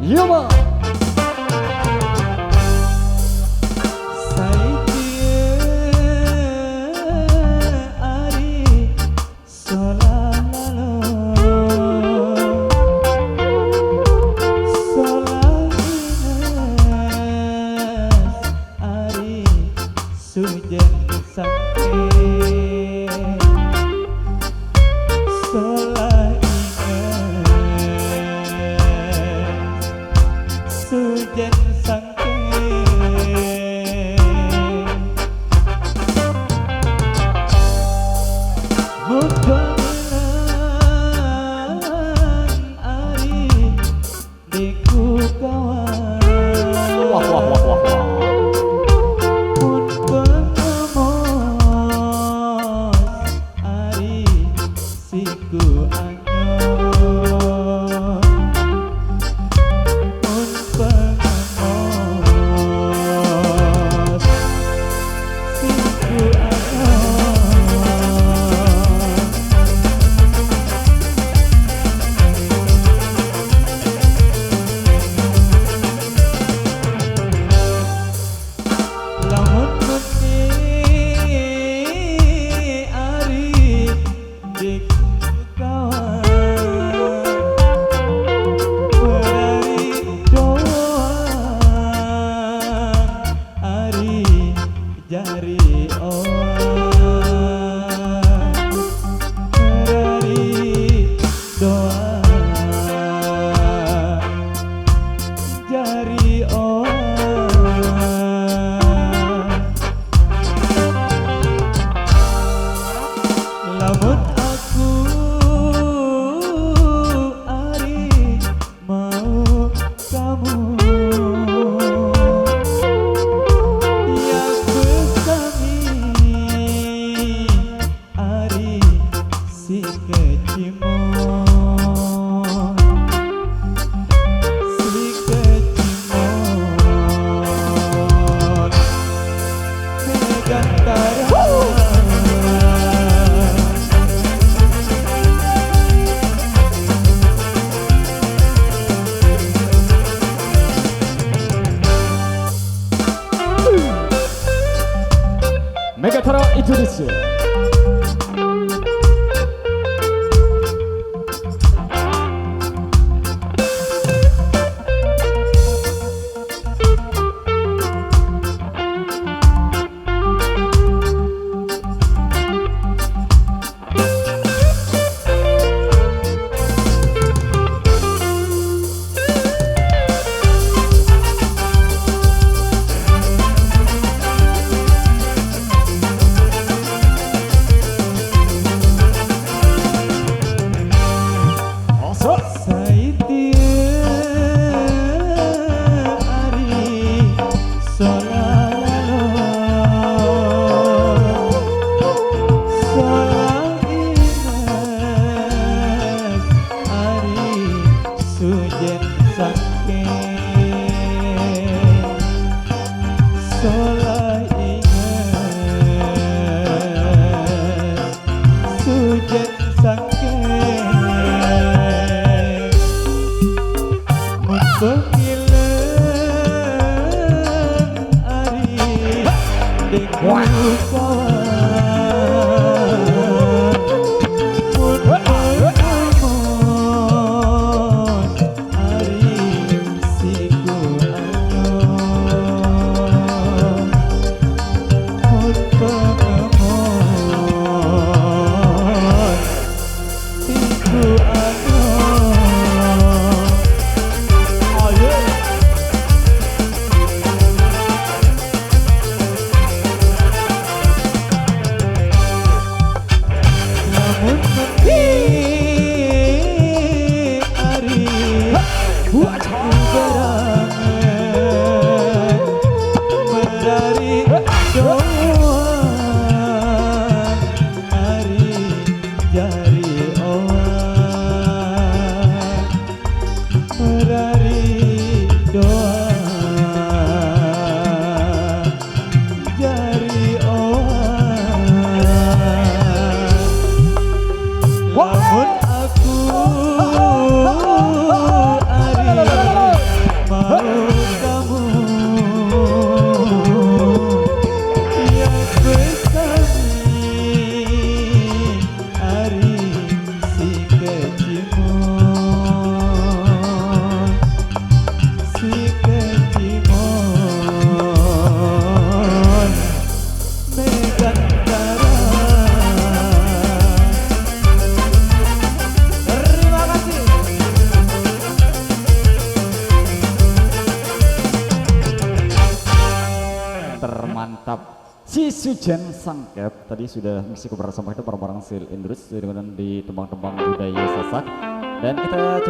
Yuma. Sujen sampai solah ingat sujen sampai mudahan ari diku kawan. Wah wah wah wah wah. Siku anyon pun pengemos siku anyon lamun mesti ari dik jari oan merari doa jari oan lamun aku ari mau kamu si kecimon megantara Megatara itu desu. Sujen sampai solah ingat sujen sampai menghilang ari diku kawan. Lamun aku ari mau kamu ya besami ari si kecimon si kecimon Megantara. Terima kasih. Termantap. Si Sujen Sangkep tadi sudah misi kebersamaan itu bareng-bareng Sil Indrus dengan di tembang-tembang budaya Sasak dan kita